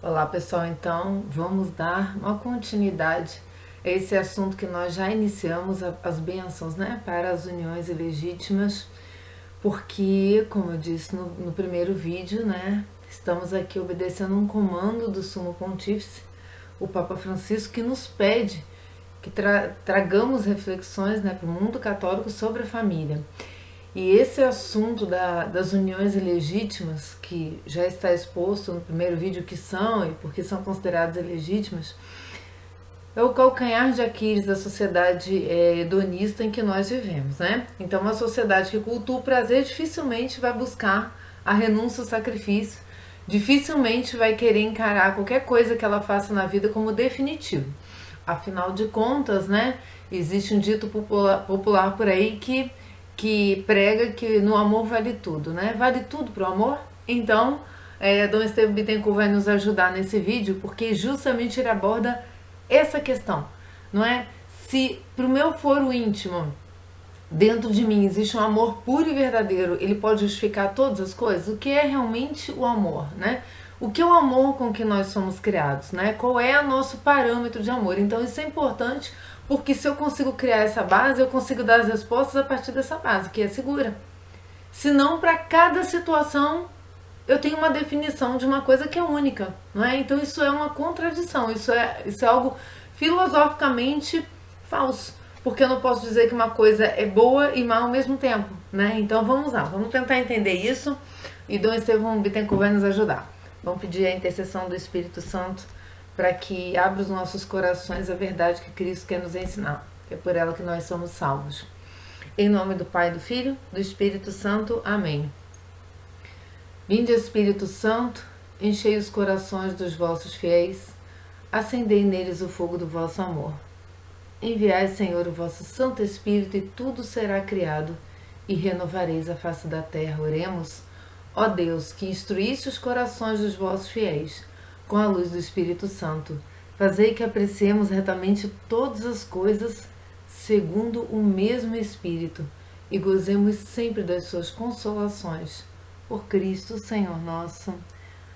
Olá pessoal, então vamos dar uma continuidade a esse assunto que nós já iniciamos, as bênçãos, né, para as uniões ilegítimas, porque, como eu disse no primeiro vídeo, né, estamos aqui obedecendo um comando do Sumo Pontífice, o Papa Francisco, que nos pede que tragamos reflexões, né, para o mundo católico sobre a família. E esse assunto das uniões ilegítimas, que já está exposto no primeiro vídeo que são e porque são consideradas ilegítimas, é o calcanhar de Aquiles da sociedade hedonista em que nós vivemos, né? Então, uma sociedade que cultua o prazer dificilmente vai buscar a renúncia, o sacrifício, dificilmente vai querer encarar qualquer coisa que ela faça na vida como definitivo. Afinal de contas, né, existe um dito popular por aí que prega que no amor vale tudo, né? Vale tudo pro amor? Então, Dom Estevam Bittencourt vai nos ajudar nesse vídeo, porque justamente ele aborda essa questão, não é? Se pro meu foro íntimo, dentro de mim, existe um amor puro e verdadeiro, ele pode justificar todas as coisas? O que é realmente o amor, né? O que é o amor com que nós somos criados, né? Qual é o nosso parâmetro de amor? Então isso é importante, porque se eu consigo criar essa base, eu consigo dar as respostas a partir dessa base, que é segura. Senão, para cada situação, eu tenho uma definição de uma coisa que é única, não é? Então isso é uma contradição, isso é algo filosoficamente falso, porque eu não posso dizer que uma coisa é boa e má ao mesmo tempo, né? Então vamos lá, vamos tentar entender isso, e Dom Estevam Bittencourt vai nos ajudar. Vamos pedir a intercessão do Espírito Santo para que abra os nossos corações a verdade que Cristo quer nos ensinar, que é por ela que nós somos salvos. Em nome do Pai, do Filho, do Espírito Santo. Amém. Vinde, Espírito Santo, enchei os corações dos vossos fiéis, acendei neles o fogo do vosso amor. Enviai, Senhor, o vosso Santo Espírito, e tudo será criado, e renovareis a face da terra. Oremos. Ó Deus, que instruíste os corações dos vossos fiéis, com a luz do Espírito Santo, fazei que apreciemos retamente todas as coisas segundo o mesmo Espírito e gozemos sempre das suas consolações. Por Cristo, Senhor nosso.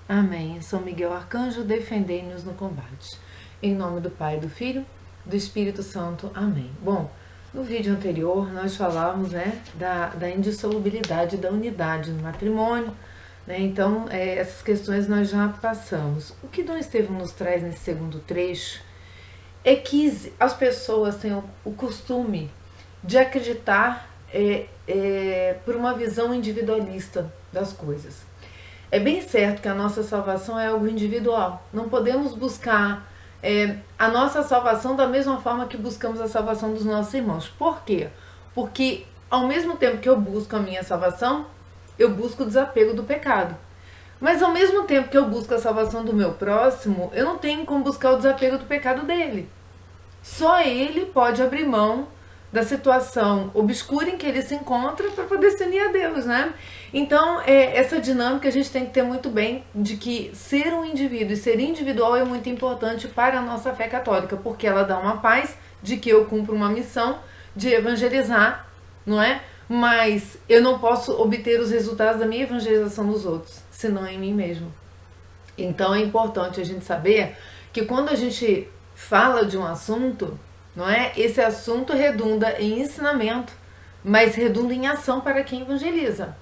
Amém. São Miguel Arcanjo, defendei-nos no combate. Em nome do Pai, do Filho, do Espírito Santo. Amém. Bom, no vídeo anterior nós falamos, né, da indissolubilidade da unidade no matrimônio, né? Então, essas questões nós já passamos. O que Dom Estevam nos traz nesse segundo trecho é que as pessoas têm o costume de acreditar por uma visão individualista das coisas. É bem certo que a nossa salvação é algo individual. Não podemos buscar a nossa salvação da mesma forma que buscamos a salvação dos nossos irmãos. Por quê? Porque ao mesmo tempo que eu busco a minha salvação, eu busco o desapego do pecado. Mas ao mesmo tempo que eu busco a salvação do meu próximo, eu não tenho como buscar o desapego do pecado dele. Só ele pode abrir mão da situação obscura em que ele se encontra para poder se unir a Deus, né? Então, essa dinâmica a gente tem que ter muito bem, de que ser um indivíduo e ser individual é muito importante para a nossa fé católica, porque ela dá uma paz de que eu cumpro uma missão de evangelizar, não é? Mas eu não posso obter os resultados da minha evangelização dos outros, senão em mim mesmo. Então é importante a gente saber que quando a gente fala de um assunto, não é? Esse assunto redunda em ensinamento, mas redunda em ação para quem evangeliza.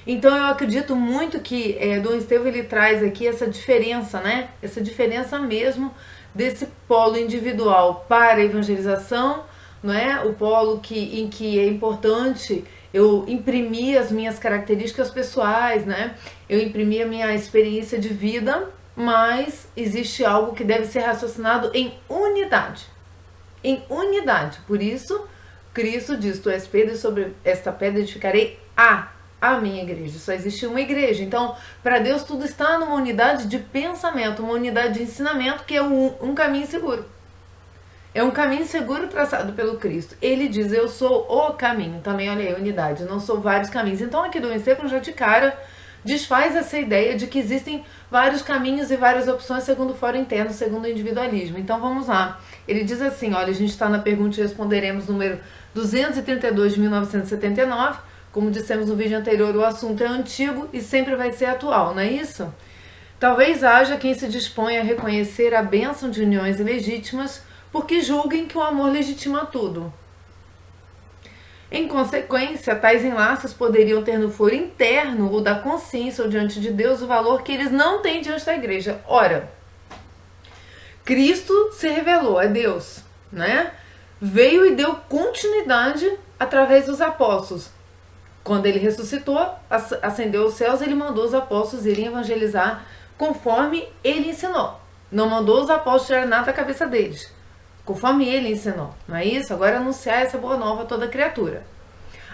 Então eu acredito muito que Dom Estevam ele traz aqui essa diferença, né? Essa diferença mesmo desse polo individual para a evangelização, não é? O polo em que é importante eu imprimir as minhas características pessoais, né? Eu imprimir a minha experiência de vida, mas existe algo que deve ser raciocinado em unidade. Em unidade. Por isso, Cristo diz: tu és Pedro, e sobre esta pedra edificarei a minha igreja. Só existe uma igreja. Então, para Deus tudo está numa unidade de pensamento, uma unidade de ensinamento, que é um caminho seguro. É um caminho seguro traçado pelo Cristo. Ele diz: eu sou o caminho. Também, olha aí, unidade. Não sou vários caminhos. Então, aqui do Estevam já de cara desfaz essa ideia de que existem vários caminhos e várias opções segundo o foro interno, segundo o individualismo. Então, vamos lá. Ele diz assim, olha, a gente está na pergunta e responderemos número 232 de 1979. Como dissemos no vídeo anterior, o assunto é antigo e sempre vai ser atual, não é isso? Talvez haja quem se disponha a reconhecer a bênção de uniões ilegítimas porque julguem que o amor legitima tudo. Em consequência, tais enlaces poderiam ter no foro interno ou da consciência ou diante de Deus o valor que eles não têm diante da igreja. Ora, Cristo se revelou, é Deus, né? Veio e deu continuidade através dos apóstolos. Quando ele ressuscitou, ascendeu aos céus, ele mandou os apóstolos irem evangelizar conforme ele ensinou. Não mandou os apóstolos tirar nada da cabeça deles, conforme ele ensinou. Não é isso? Agora anunciar essa boa nova a toda criatura.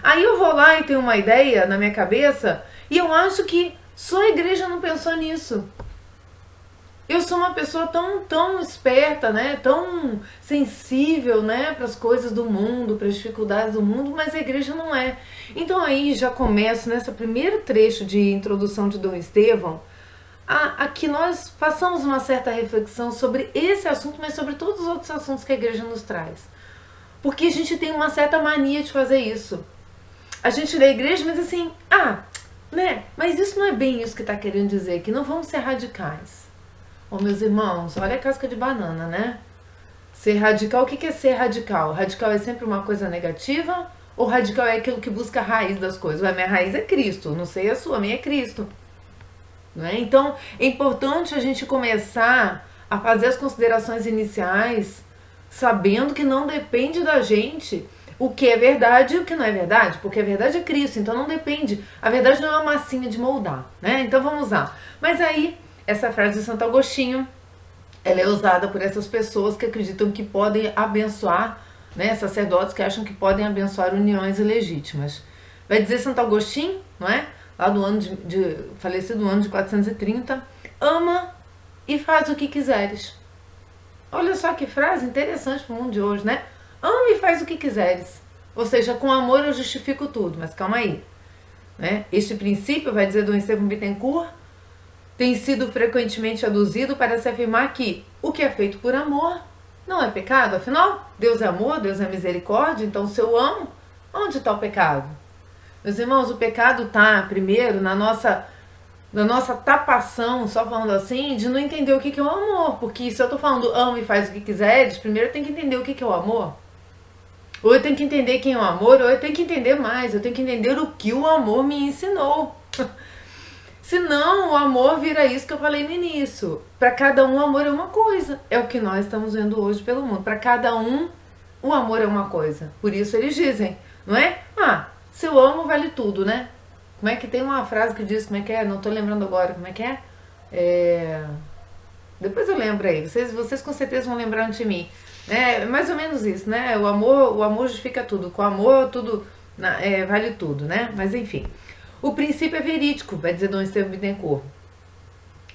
Aí eu vou lá e tenho uma ideia na minha cabeça e eu acho que só a igreja não pensou nisso. Eu sou uma pessoa tão esperta, né? Tão sensível, né? Para as coisas do mundo, para as dificuldades do mundo, mas a igreja não é. Então aí já começo nesse primeiro trecho de introdução de Dom Estevão, a que nós façamos uma certa reflexão sobre esse assunto, mas sobre todos os outros assuntos que a igreja nos traz. Porque a gente tem uma certa mania de fazer isso. A gente lê a igreja, mas assim, né? Mas isso não é bem isso que está querendo dizer, que não vamos ser radicais. Ô, meus irmãos, olha a casca de banana, né? Ser radical, o que é ser radical? Radical é sempre uma coisa negativa? Ou radical é aquilo que busca a raiz das coisas? A minha raiz é Cristo, não sei a sua, a minha é Cristo. Não é? Então, é importante a gente começar a fazer as considerações iniciais, sabendo que não depende da gente o que é verdade e o que não é verdade, porque a verdade é Cristo, então não depende. A verdade não é uma massinha de moldar, né? Então vamos lá. Mas aí, essa frase de Santo Agostinho, ela é usada por essas pessoas que acreditam que podem abençoar, né? Sacerdotes que acham que podem abençoar uniões ilegítimas. Vai dizer Santo Agostinho, não é? Lá do ano falecido no ano de 430, ama e faz o que quiseres. Olha só que frase interessante para o mundo de hoje, né? Ama e faz o que quiseres. Ou seja, com amor eu justifico tudo, mas calma aí. Né? Este princípio, vai dizer Dom Estevão Bittencourt, tem sido frequentemente aduzido para se afirmar que o que é feito por amor não é pecado. Afinal, Deus é amor, Deus é misericórdia, então se eu amo, onde está o pecado? Meus irmãos, o pecado está, primeiro, na nossa tapação, só falando assim, de não entender o que é o amor. Porque se eu estou falando ama e faz o que quiseres, primeiro eu tenho que entender o que é o amor. Ou eu tenho que entender quem é o amor, ou eu tenho que entender mais, eu tenho que entender o que o amor me ensinou. Senão, o amor vira isso que eu falei no início. Para cada um, o amor é uma coisa. É o que nós estamos vendo hoje pelo mundo. Para cada um, o amor é uma coisa. Por isso eles dizem, não é? Se eu amo, vale tudo, né? Como é que tem uma frase que diz, como é que é? Não tô lembrando agora, como é que é? Depois eu lembro aí, vocês com certeza vão lembrar de mim. É mais ou menos isso, né? O amor justifica tudo, com o amor tudo vale tudo, né? Mas enfim, o princípio é verídico, vai dizer Dom Estevão Bittencourt.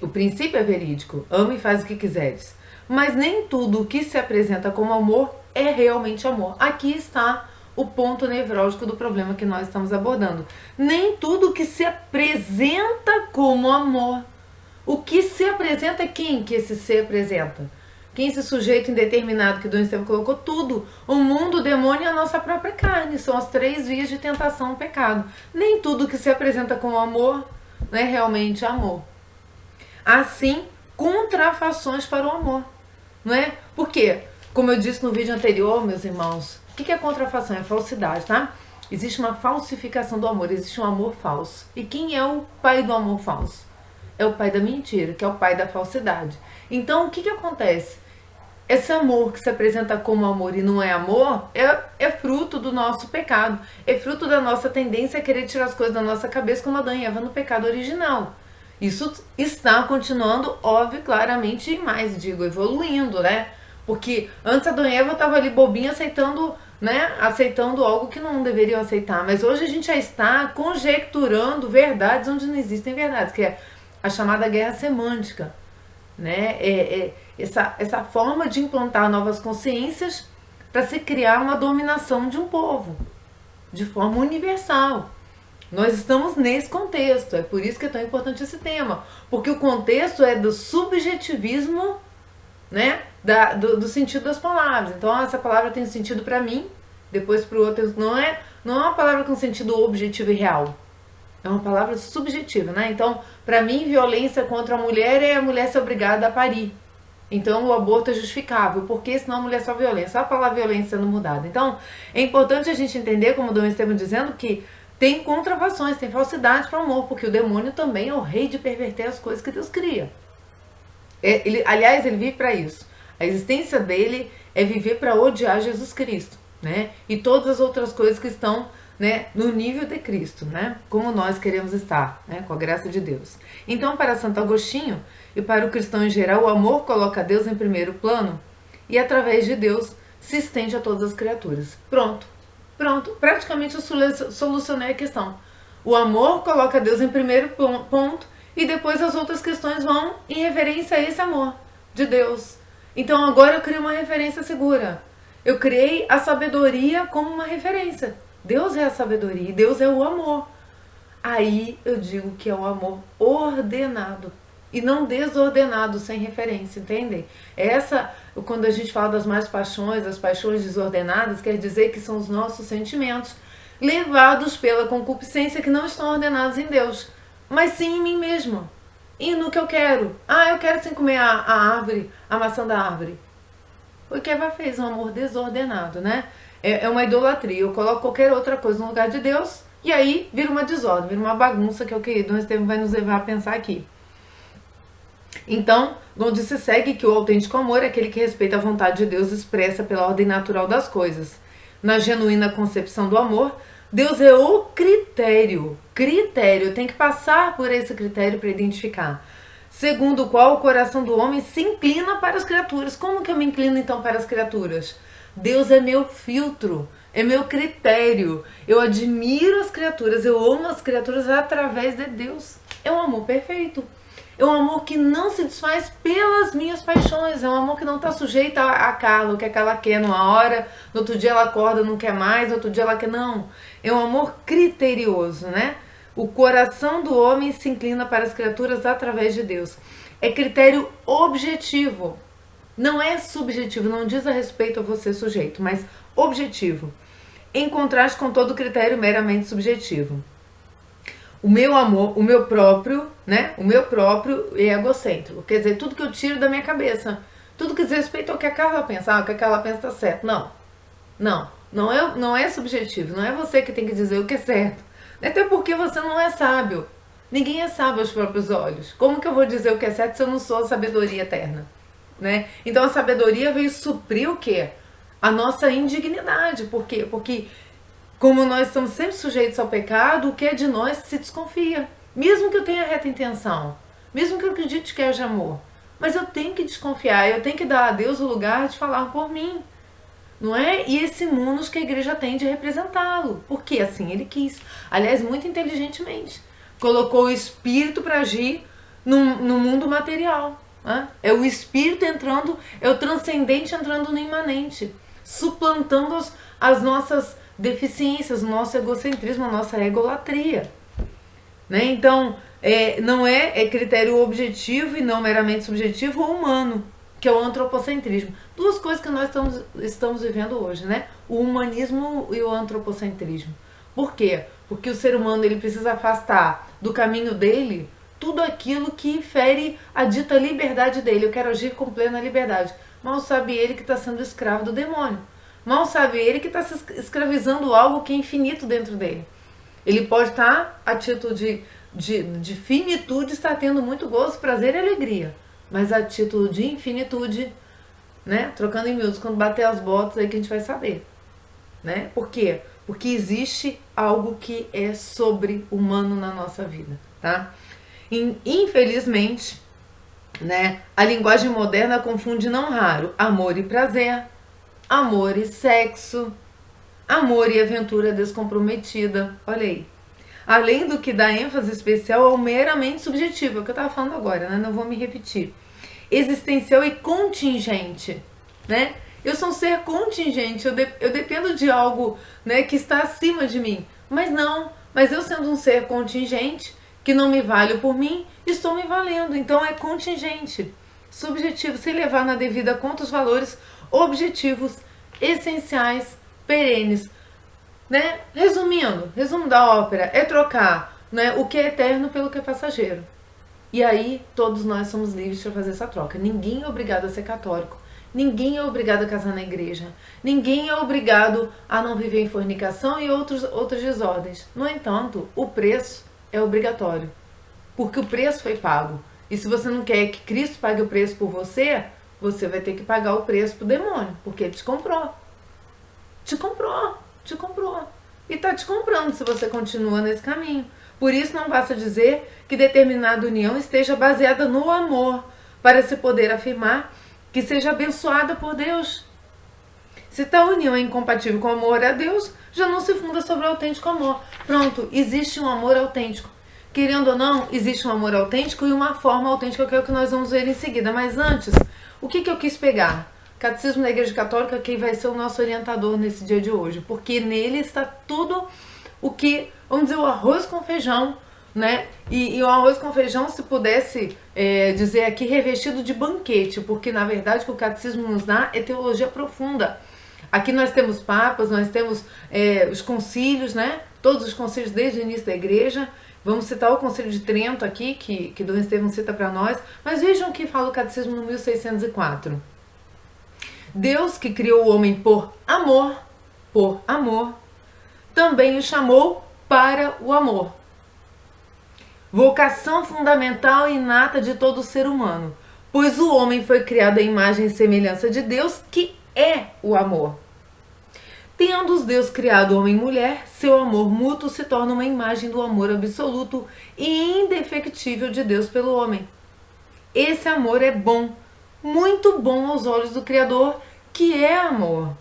O princípio é verídico, ama e faz o que quiseres. Mas nem tudo o que se apresenta como amor é realmente amor. Aqui está o ponto nevrálgico do problema que nós estamos abordando. Nem tudo que se apresenta como amor. O que se apresenta é quem que esse ser apresenta? Quem esse sujeito indeterminado que Dom Estevão colocou? Tudo. O mundo, o demônio e a nossa própria carne. São as três vias de tentação ao pecado. Nem tudo que se apresenta como amor não é realmente amor. Assim, contrafações para o amor. Não é? Por quê? Como eu disse no vídeo anterior, meus irmãos, o que é contrafação? É falsidade, tá? Existe uma falsificação do amor, existe um amor falso. E quem é o pai do amor falso? É o pai da mentira, que é o pai da falsidade. Então, o que acontece? Esse amor que se apresenta como amor e não é amor, é fruto do nosso pecado. É fruto da nossa tendência a querer tirar as coisas da nossa cabeça como Adão e Eva no pecado original. Isso está continuando, óbvio, claramente, e mais, evoluindo, né? Porque antes Adão e Eva estavam ali bobinha aceitando, né? Aceitando algo que não deveriam aceitar. Mas hoje a gente já está conjecturando verdades onde não existem verdades, que é a chamada guerra semântica, né? Essa forma de implantar novas consciências para se criar uma dominação de um povo, de forma universal. Nós estamos nesse contexto, é por isso que é tão importante esse tema, porque o contexto é do subjetivismo, né, do sentido das palavras. Então essa palavra tem sentido para mim, depois para o outro não é uma palavra com sentido objetivo e real. É uma palavra subjetiva, né? Então, para mim, violência contra a mulher é a mulher ser obrigada a parir. Então, o aborto é justificável, porque senão a mulher só violência. Só a palavra violência sendo mudada. Então, é importante a gente entender, como o Dom Estevam dizendo, que tem contrafações, tem falsidades para o amor, porque o demônio também é o rei de perverter as coisas que Deus cria. Aliás, ele vive para isso. A existência dele é viver para odiar Jesus Cristo, né? E todas as outras coisas que estão, né, no nível de Cristo, né? Como nós queremos estar, né? Com a graça de Deus. Então, para Santo Agostinho e para o cristão em geral, o amor coloca Deus em primeiro plano e através de Deus se estende a todas as criaturas. Pronto. Praticamente eu solucionei a questão. O amor coloca Deus em primeiro ponto e depois as outras questões vão em referência a esse amor de Deus. Então agora eu criei uma referência segura. Eu criei a sabedoria como uma referência. Deus é a sabedoria e Deus é o amor. Aí eu digo que é o amor ordenado e não desordenado, sem referência, entende? Quando a gente fala das paixões desordenadas, quer dizer que são os nossos sentimentos levados pela concupiscência que não estão ordenados em Deus, mas sim em mim mesmo. E no que eu quero. Eu quero sim comer a árvore, a maçã da árvore. O que Eva fez, um amor desordenado, né? É uma idolatria. Eu coloco qualquer outra coisa no lugar de Deus e aí vira uma desordem, vira uma bagunça, que é o que Dom Estevam vai nos levar a pensar aqui. Então, onde se segue que o autêntico amor é aquele que respeita a vontade de Deus expressa pela ordem natural das coisas. Na genuína concepção do amor, Deus é o critério. Tem que passar por esse critério para identificar. Segundo o qual o coração do homem se inclina para as criaturas. Como que eu me inclino então para as criaturas? Deus é meu filtro, é meu critério. Eu admiro as criaturas, eu amo as criaturas através de Deus. É um amor perfeito. É um amor que não se desfaz pelas minhas paixões. É um amor que não está sujeito a Carla, o que ela quer numa hora, no outro dia ela acorda, não quer mais, no outro dia ela quer. Não. É um amor criterioso, né? O coração do homem se inclina para as criaturas através de Deus. É critério objetivo. Não é subjetivo, não diz a respeito a você sujeito, mas objetivo. Em contraste com todo critério meramente subjetivo. O meu amor, o meu próprio, né? O meu próprio é egocêntrico. Quer dizer, tudo que eu tiro da minha cabeça. Tudo que diz respeito ao que a Carla pensa. O que a Carla pensa está certo. Não é subjetivo. Não é você que tem que dizer o que é certo. Até porque você não é sábio. Ninguém é sábio aos próprios olhos. Como que eu vou dizer o que é certo se eu não sou a sabedoria eterna? Né? Então a sabedoria veio suprir o quê? A nossa indignidade. Por quê? Porque como nós estamos sempre sujeitos ao pecado, o que é de nós se desconfia. Mesmo que eu tenha reta intenção, mesmo que eu acredite que haja amor, mas eu tenho que desconfiar, eu tenho que dar a Deus o lugar de falar por mim. Não é? E esse munus que a igreja tem de representá-lo. Porque assim ele quis. Aliás, muito inteligentemente. Colocou o espírito para agir no mundo material. Né? É o espírito entrando, é o transcendente entrando no imanente. Suplantando as nossas deficiências, o nosso egocentrismo, a nossa egolatria. Né? Então, não é critério objetivo e não meramente subjetivo ou humano, que é o antropocentrismo. Duas coisas que nós estamos vivendo hoje, né? O humanismo e o antropocentrismo. Por quê? Porque o ser humano ele precisa afastar do caminho dele tudo aquilo que fere a dita liberdade dele. Eu quero agir com plena liberdade. Mal sabe ele que está sendo escravo do demônio. Mal sabe ele que está se escravizando algo que é infinito dentro dele. Ele pode estar, a título de finitude, estar tendo muito gozo, prazer e alegria. Mas a título de infinitude, né? Trocando em miúdos, quando bater as botas, aí que a gente vai saber. Né? Por quê? Porque existe algo que é sobre-humano na nossa vida. Tá? Infelizmente, né, a linguagem moderna confunde não raro amor e prazer, amor e sexo, amor e aventura descomprometida. Olha aí. Além do que dá ênfase especial ao meramente subjetivo, é o que eu estava falando agora, né? Não vou me repetir. Existencial e contingente, né? Eu sou um ser contingente, eu dependo de algo, né, que está acima de mim. Mas eu sendo um ser contingente, que não me vale por mim, estou me valendo. Então é contingente, subjetivo, se levar na devida conta os valores objetivos, essenciais, perenes. Né? Resumo da ópera é trocar né, o que é eterno pelo que é passageiro. E aí todos nós somos livres para fazer essa troca. Ninguém é obrigado a ser católico. Ninguém é obrigado a casar na igreja. Ninguém é obrigado a não viver em fornicação e outras desordens. No entanto, o preço é obrigatório. Porque o preço foi pago. E se você não quer que Cristo pague o preço por você, você vai ter que pagar o preço pro demônio. Porque ele te comprou. Te comprou. Te comprou. E tá te comprando se você continua nesse caminho. Por isso não basta dizer que determinada união esteja baseada no amor, para se poder afirmar que seja abençoada por Deus. Se tal união é incompatível com o amor a Deus, já não se funda sobre o autêntico amor. Pronto, existe um amor autêntico. Querendo ou não, existe um amor autêntico e uma forma autêntica, que é o que nós vamos ver em seguida. Mas antes, o que eu quis pegar? Catecismo da Igreja Católica, que vai ser o nosso orientador nesse dia de hoje, porque nele está tudo o que, vamos dizer, o arroz com feijão, né? E o arroz com feijão, se pudesse dizer aqui, revestido de banquete, porque na verdade o que o catecismo nos dá é teologia profunda. Aqui nós temos papas, nós temos os concílios, né? Todos os concílios desde o início da igreja. Vamos citar o Concílio de Trento aqui, que Dom Estevão cita para nós, mas vejam o que fala o catecismo no 1604. Deus, que criou o homem por amor, também o chamou para o amor. Vocação fundamental e inata de todo ser humano, pois o homem foi criado à imagem e semelhança de Deus, que é o amor. Tendo os Deus criado homem e mulher, seu amor mútuo se torna uma imagem do amor absoluto e indefectível de Deus pelo homem. Esse amor é bom, muito bom aos olhos do Criador, que é amor.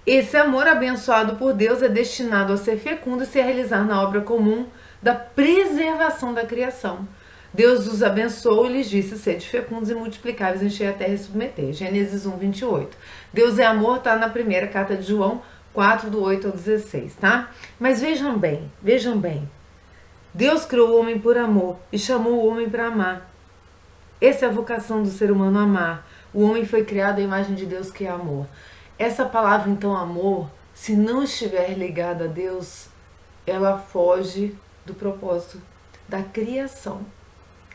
Esse amor abençoado por Deus é destinado a ser fecundo e se realizar na obra comum da preservação da criação. Deus os abençoou e lhes disse: sede fecundos e multiplicáveis, encher a terra e submeter. Gênesis 1, 28. Deus é amor, está na primeira carta de João 4, do 8 ao 16, tá? Mas vejam bem. Deus criou o homem por amor e chamou o homem para amar. Essa é a vocação do ser humano, amar. O homem foi criado à imagem de Deus, que é amor. Essa palavra, então, amor, se não estiver ligada a Deus, ela foge do propósito da criação.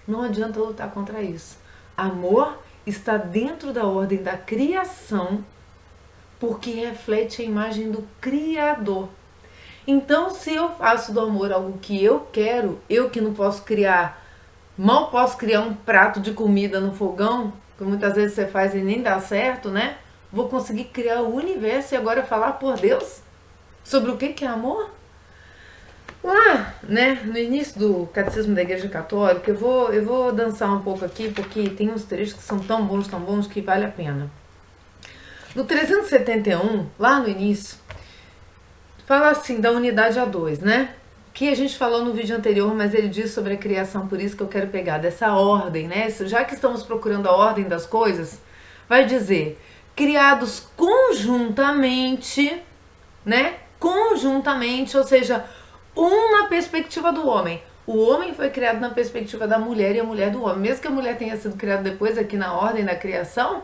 Não adianta lutar contra isso. Amor está dentro da ordem da criação, porque reflete a imagem do Criador. Então, se eu faço do amor algo que eu quero, eu que não posso criar, mal posso criar um prato de comida no fogão, que muitas vezes você faz e nem dá certo, né? Vou conseguir criar o universo e agora falar por Deus sobre o que é amor? Lá, né, no início do Catecismo da Igreja Católica, eu vou dançar um pouco aqui, porque tem uns trechos que são tão bons, que vale a pena. No 371, lá no início, fala assim da unidade a dois, né? Que a gente falou no vídeo anterior, mas ele diz sobre a criação, por isso que eu quero pegar dessa ordem, né? Já que estamos procurando a ordem das coisas, vai dizer, criados conjuntamente, né? Conjuntamente, ou seja, um na perspectiva do homem. O homem foi criado na perspectiva da mulher e a mulher do homem. Mesmo que a mulher tenha sido criada depois aqui na ordem da criação,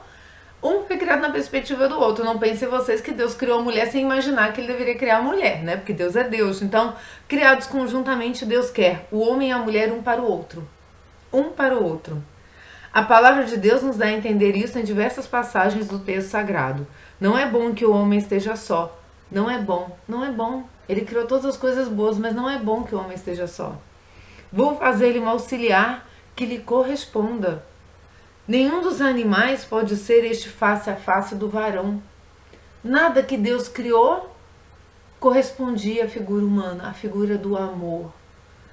um foi criado na perspectiva do outro. Não pensem vocês que Deus criou a mulher sem imaginar que ele deveria criar a mulher, né? Porque Deus é Deus. Então, criados conjuntamente, Deus quer o homem e a mulher um para o outro. Um para o outro. A palavra de Deus nos dá a entender isso em diversas passagens do texto sagrado. Não é bom que o homem esteja só. Não é bom. Não é bom. Ele criou todas as coisas boas, mas não é bom que o homem esteja só. Vou fazer-lhe um auxiliar que lhe corresponda. Nenhum dos animais pode ser este face a face do varão. Nada que Deus criou correspondia à figura humana, à figura do amor,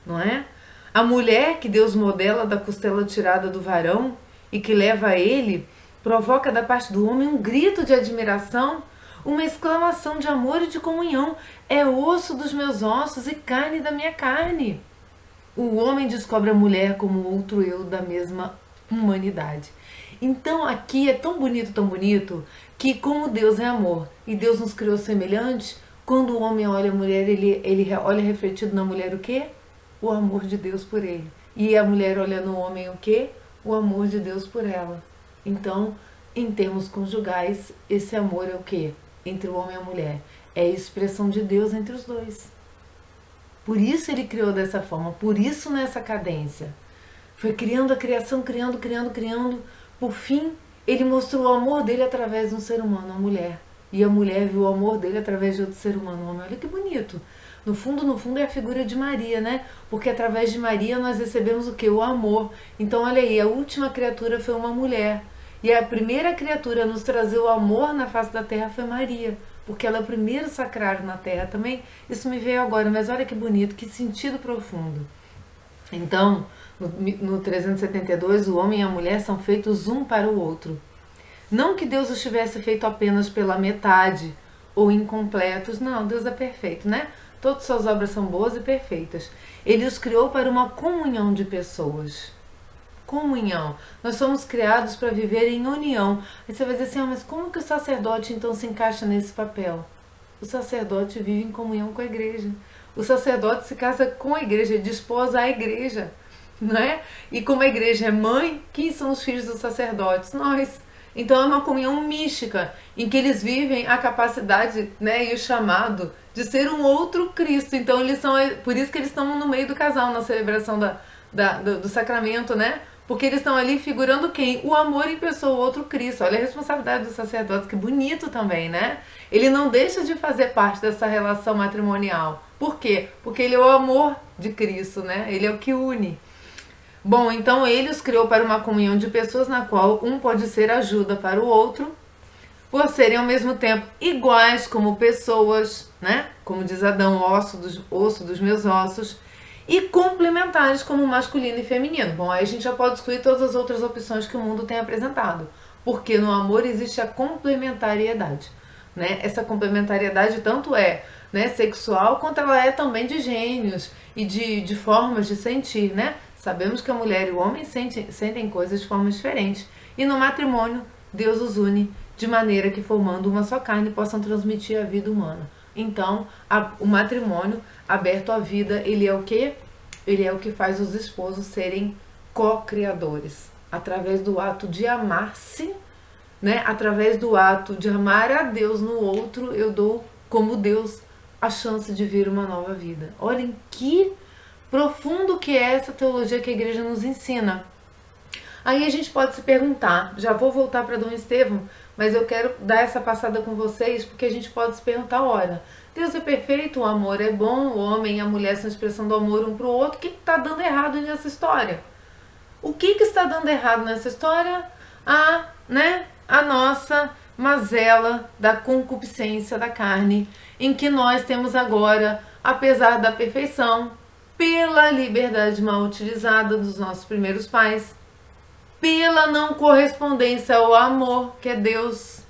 não é? A mulher que Deus modela da costela tirada do varão e que leva a ele, provoca da parte do homem um grito de admiração, uma exclamação de amor e de comunhão. É osso dos meus ossos e carne da minha carne. O homem descobre a mulher como outro eu da mesma humanidade. Então aqui é tão bonito, que como Deus é amor e Deus nos criou semelhante, quando o homem olha a mulher, ele olha refletido na mulher o quê? O amor de Deus por ele. E a mulher olha no homem o quê? O amor de Deus por ela. Então, em termos conjugais, esse amor é o quê? Entre o homem e a mulher. É a expressão de Deus entre os dois. Por isso ele criou dessa forma, por isso nessa cadência. Foi criando a criação, criando. Por fim, ele mostrou o amor dele através de um ser humano, uma mulher. E a mulher viu o amor dele através de outro ser humano, um homem. Olha que bonito. No fundo é a figura de Maria, né? Porque através de Maria nós recebemos o quê? O amor. Então olha aí, a última criatura foi uma mulher. E a primeira criatura a nos trazer o amor na face da terra foi Maria. Porque ela é o primeiro sacrário na terra também. Isso me veio agora, mas olha que bonito, que sentido profundo. Então, no 372, o homem e a mulher são feitos um para o outro. Não que Deus os tivesse feito apenas pela metade ou incompletos. Não, Deus é perfeito, né? Todas suas obras são boas e perfeitas. Ele os criou para uma comunhão de pessoas. Comunhão. Nós somos criados para viver em união. Aí você vai dizer assim, mas como que o sacerdote então se encaixa nesse papel? O sacerdote vive em comunhão com a igreja. O sacerdote se casa com a igreja, desposa a igreja, não é? E como a igreja é mãe, quem são os filhos dos sacerdotes? Nós. Então é uma comunhão mística, em que eles vivem a capacidade, né, e o chamado de ser um outro Cristo. Então eles são, por isso que eles estão no meio do casal, na celebração do sacramento, né? Porque eles estão ali figurando quem? O amor em pessoa, o outro Cristo. Olha a responsabilidade do sacerdote, que bonito também, né? Ele não deixa de fazer parte dessa relação matrimonial. Por quê? Porque ele é o amor de Cristo, né? Ele é o que une. Bom, então ele os criou para uma comunhão de pessoas na qual um pode ser ajuda para o outro, por serem ao mesmo tempo iguais como pessoas, né? Como diz Adão, osso dos meus ossos, e complementares como masculino e feminino. Bom, aí a gente já pode excluir todas as outras opções que o mundo tem apresentado, porque no amor existe a complementariedade, né? Essa complementariedade tanto é, né, sexual, quanto ela é também de gênios e de formas de sentir, né? Sabemos que a mulher e o homem sentem coisas de formas diferentes. E no matrimônio, Deus os une de maneira que, formando uma só carne, possam transmitir a vida humana. Então, o matrimônio aberto à vida, ele é o quê? Ele é o que faz os esposos serem co-criadores. Através do ato de amar-se, né? Através do ato de amar a Deus no outro, eu dou como Deus a chance de vir uma nova vida. Olhem que profundo que é essa teologia que a igreja nos ensina. Aí a gente pode se perguntar, já vou voltar para Dom Estevão, mas eu quero dar essa passada com vocês, porque a gente pode se perguntar, olha, Deus é perfeito, o amor é bom, o homem e a mulher são expressão do amor um para o outro, o que está dando errado nessa história? O que está dando errado nessa história? A nossa mazela da concupiscência da carne, em que nós temos agora, apesar da perfeição, pela liberdade mal utilizada dos nossos primeiros pais, pela não correspondência ao amor, que é Deus,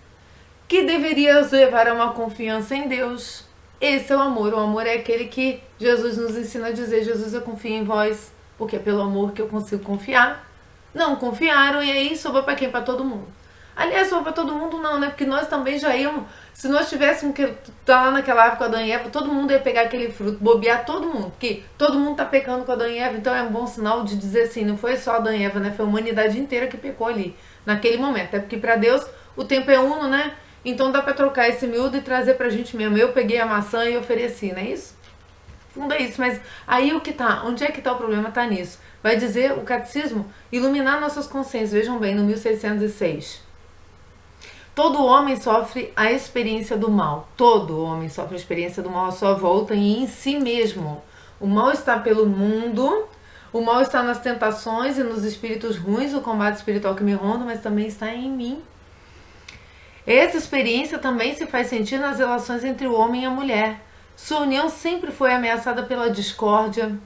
que deveria nos levar a uma confiança em Deus. Esse é o amor é aquele que Jesus nos ensina a dizer, Jesus, eu confio em vós, porque é pelo amor que eu consigo confiar. Não confiaram e aí sobrou para quem? Para todo mundo. Aliás, sobrou para todo mundo não, né? Porque nós também já íamos, se nós tivéssemos que estar lá naquela época com Adão e Eva, todo mundo ia pegar aquele fruto, bobear todo mundo, porque todo mundo está pecando com Adão e Eva, então é um bom sinal de dizer assim, não foi só Adão e Eva, né? Foi a humanidade inteira que pecou ali, naquele momento. É porque para Deus o tempo é uno, né? Então dá para trocar esse miúdo e trazer pra gente mesmo. Eu peguei a maçã e ofereci, não é isso? Fundo é isso, mas aí o que tá? Onde é que tá o problema? Tá nisso. Vai dizer o catecismo, iluminar nossas consciências. Vejam bem, no 1606. Todo homem sofre a experiência do mal. Todo homem sofre a experiência do mal à sua volta e em si mesmo. O mal está pelo mundo, o mal está nas tentações e nos espíritos ruins, o combate espiritual que me ronda, mas também está em mim. Essa experiência também se faz sentir nas relações entre o homem e a mulher. Sua união sempre foi ameaçada pela discórdia,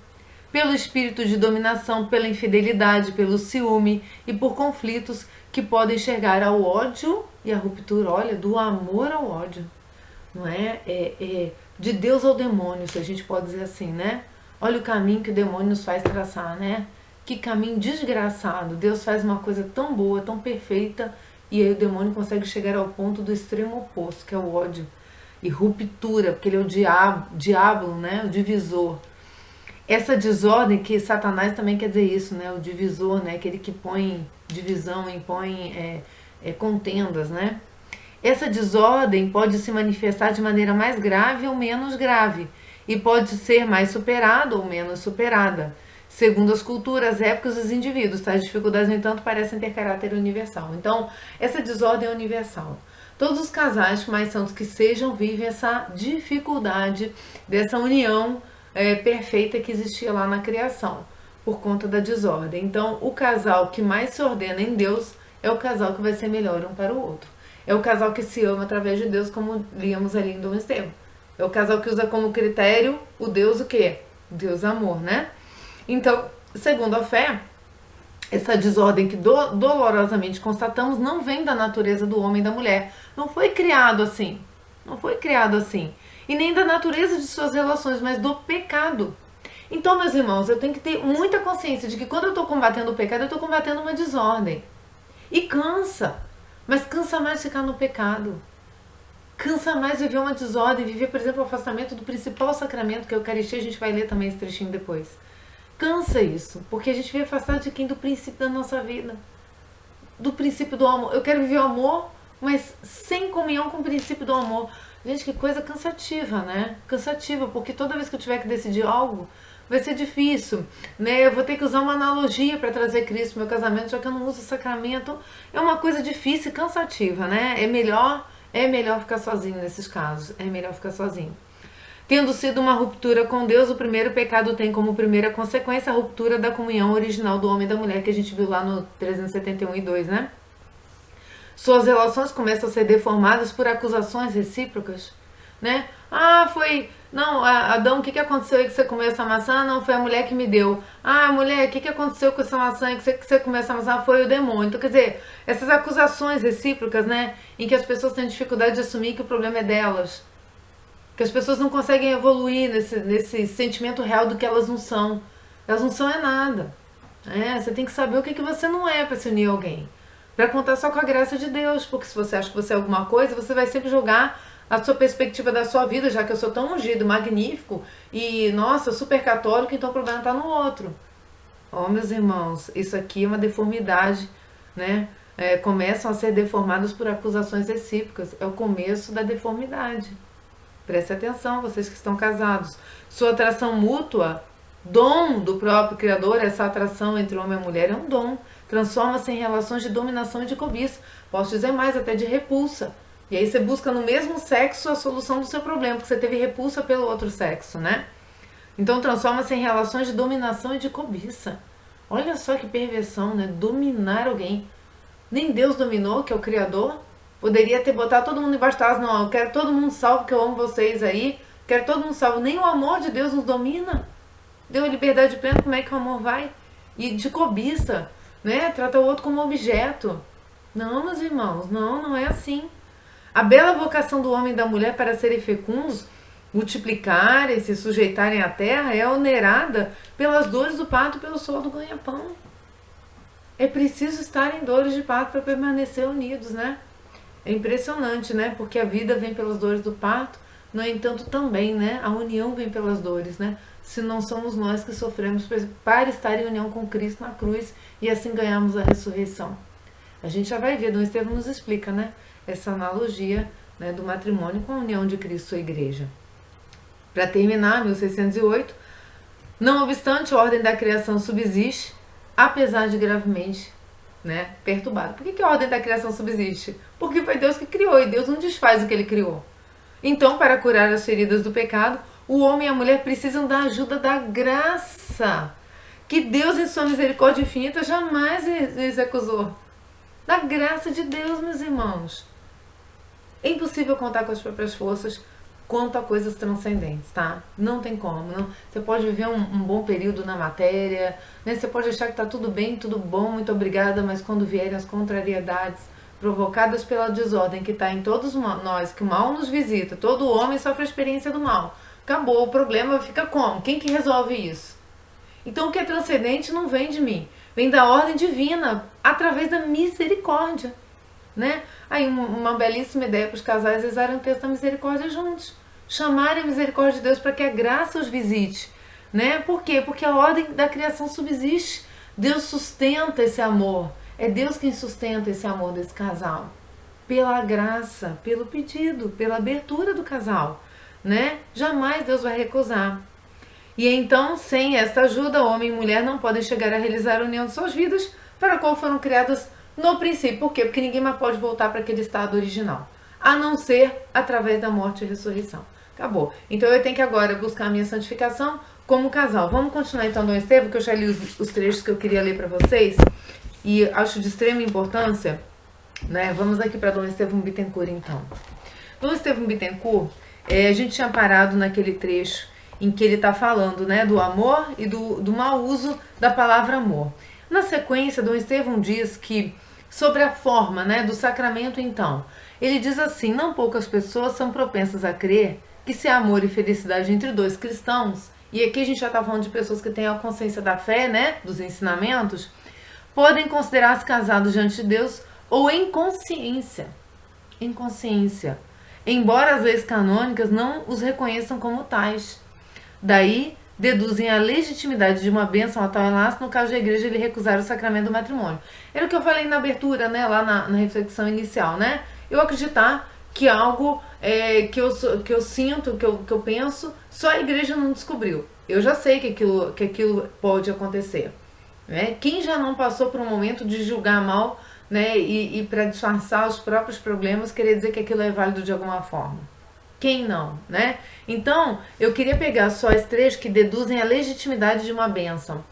pelo espírito de dominação, pela infidelidade, pelo ciúme e por conflitos que podem chegar ao ódio e à ruptura, olha, do amor ao ódio, não é? De Deus ao demônio, se a gente pode dizer assim, né? Olha o caminho que o demônio nos faz traçar, né? Que caminho desgraçado. Deus faz uma coisa tão boa, tão perfeita, e aí o demônio consegue chegar ao ponto do extremo oposto, que é o ódio e ruptura, porque ele é o diabo, né? O divisor. Essa desordem, que Satanás também quer dizer isso, né? O divisor, né? Aquele que põe divisão, impõe contendas, né? Essa desordem pode se manifestar de maneira mais grave ou menos grave. e pode ser mais superada ou menos superada, segundo as culturas, épocas e os indivíduos. Tais dificuldades, no entanto, parecem ter caráter universal. Então, essa desordem é universal. Todos os casais, por mais santos que sejam, vivem essa dificuldade dessa união perfeita que existia lá na criação, por conta da desordem. Então, o casal que mais se ordena em Deus é o casal que vai ser melhor um para o outro. É o casal que se ama através de Deus, como líamos ali em Dom Estevam. É o casal que usa como critério o Deus o quê? Deus amor, né? Então, segundo a fé, essa desordem que dolorosamente constatamos não vem da natureza do homem e da mulher. Não foi criado assim. Não foi criado assim. E nem da natureza de suas relações, mas do pecado. Então, meus irmãos, eu tenho que ter muita consciência de que quando eu estou combatendo o pecado, eu estou combatendo uma desordem. E cansa. Mas cansa mais ficar no pecado. Cansa mais viver uma desordem, viver, por exemplo, o afastamento do principal sacramento, que é a Eucaristia. A gente vai ler também esse trechinho depois. Cansa isso, porque a gente vive afastado de quem? Do princípio da nossa vida. Do princípio do amor. Eu quero viver o amor, mas sem comunhão com o princípio do amor. Gente, que coisa cansativa, né? Cansativa, porque toda vez que eu tiver que decidir algo, vai ser difícil, né? Eu vou ter que usar uma analogia para trazer Cristo no meu casamento, já que eu não uso o sacramento. É uma coisa difícil e cansativa, né? É melhor ficar sozinho nesses casos. É melhor ficar sozinho. Tendo sido uma ruptura com Deus, o primeiro pecado tem como primeira consequência a ruptura da comunhão original do homem e da mulher, que a gente viu lá no 371 e 2, né? Suas relações começam a ser deformadas por acusações recíprocas, né? Não, Adão, o que aconteceu aí que você comeu essa maçã? Não, foi a mulher que me deu. Mulher, o que aconteceu com essa maçã que você comeu essa maçã? Foi o demônio. Então, quer dizer, essas acusações recíprocas, né? Em que as pessoas têm dificuldade de assumir que o problema é delas. Que as pessoas não conseguem evoluir nesse sentimento real do que elas não são. Elas não são nada. Você tem que saber o que você não é para se unir a alguém. Para contar só com a graça de Deus. Porque se você acha que você é alguma coisa, você vai sempre jogar a sua perspectiva da sua vida, já que eu sou tão ungido, magnífico e, nossa, super católico, então o problema está no outro. Meus irmãos, isso aqui é uma deformidade, né? Começam a ser deformados por acusações recíprocas. É o começo da deformidade. Preste atenção, vocês que estão casados. Sua atração mútua, dom do próprio Criador, essa atração entre o homem e a mulher é um dom. Transforma-se em relações de dominação e de cobiça. Posso dizer mais, até de repulsa. E aí você busca no mesmo sexo a solução do seu problema, porque você teve repulsa pelo outro sexo, né? Então transforma-se em relações de dominação e de cobiça. Olha só que perversão, né? Dominar alguém. Nem Deus dominou, que é o Criador. Poderia ter botado todo mundo embaixo das asas. Não, eu quero todo mundo salvo, que eu amo vocês aí. Quero todo mundo salvo. Nem o amor de Deus nos domina. Deu liberdade plena, como é que o amor vai? E de cobiça, né? Trata o outro como objeto. Não, meus irmãos, não é assim. A bela vocação do homem e da mulher para serem fecundos, multiplicarem, se sujeitarem à terra, é onerada pelas dores do parto e pelo sol do ganha-pão. É preciso estar em dores de parto para permanecer unidos, né? É impressionante, né? Porque a vida vem pelas dores do parto, no entanto também, né? A união vem pelas dores, né? Se não somos nós que sofremos para estar em união com Cristo na cruz e assim ganharmos a ressurreição. A gente já vai ver, Dom Estevam nos explica, né? Essa analogia, né, do matrimônio com a união de Cristo e sua igreja. Para terminar, 1608, não obstante, a ordem da criação subsiste, apesar de gravemente, né, perturbada. Por que a ordem da criação subsiste? Porque foi Deus que criou e Deus não desfaz o que ele criou. Então, para curar as feridas do pecado, o homem e a mulher precisam da ajuda da graça, que Deus, em sua misericórdia infinita, jamais lhes recusou. Da graça de Deus, meus irmãos. É impossível contar com as próprias forças quanto a coisas transcendentes, tá? Não tem como. Não. Você pode viver um bom período na matéria, né? Você pode achar que tá tudo bem, tudo bom, muito obrigada, mas quando vierem as contrariedades provocadas pela desordem que está em todos nós, que o mal nos visita, todo homem sofre a experiência do mal. Acabou, o problema fica como? Quem que resolve isso? Então o que é transcendente não vem de mim, vem da ordem divina, através da misericórdia. Né? Aí uma belíssima ideia para os casais rezarem o texto da misericórdia juntos, chamarem a misericórdia de Deus para que a graça os visite, né? Por quê? Porque a ordem da criação subsiste, Deus sustenta esse amor, é Deus quem sustenta esse amor desse casal, pela graça, pelo pedido, pela abertura do casal, né? Jamais Deus vai recusar. E então, sem esta ajuda, homem e mulher não podem chegar a realizar a união de suas vidas, para a qual foram criadas no princípio. Por quê? Porque ninguém mais pode voltar para aquele estado original, a não ser através da morte e ressurreição. Acabou. Então eu tenho que agora buscar a minha santificação como casal. Vamos continuar então Dom Estevão, que eu já li os trechos que eu queria ler para vocês, e acho de extrema importância, né? Vamos aqui para Dom Estevão Bittencourt então. Dom Estevão Bittencourt, a gente tinha parado naquele trecho em que ele está falando, né, do amor e do mau uso da palavra amor. Na sequência, Dom Estevão diz que, sobre a forma, né, do sacramento, então, ele diz assim: não poucas pessoas são propensas a crer que se há amor e felicidade entre dois cristãos, e aqui a gente já está falando de pessoas que têm a consciência da fé, né, dos ensinamentos, podem considerar-se casados diante de Deus ou em consciência, embora as leis canônicas não os reconheçam como tais. Daí, deduzem a legitimidade de uma bênção a tal enlace no caso da igreja ele recusar o sacramento do matrimônio. Era o que eu falei na abertura, né, lá na reflexão inicial, né? Eu acreditar que algo que eu sinto, que eu penso, só a igreja não descobriu. Eu já sei que aquilo pode acontecer. Né? Quem já não passou por um momento de julgar mal, né, e para disfarçar os próprios problemas, querer dizer que aquilo é válido de alguma forma? Quem não, né? Então, eu queria pegar só os trechos que deduzem a legitimidade de uma bênção.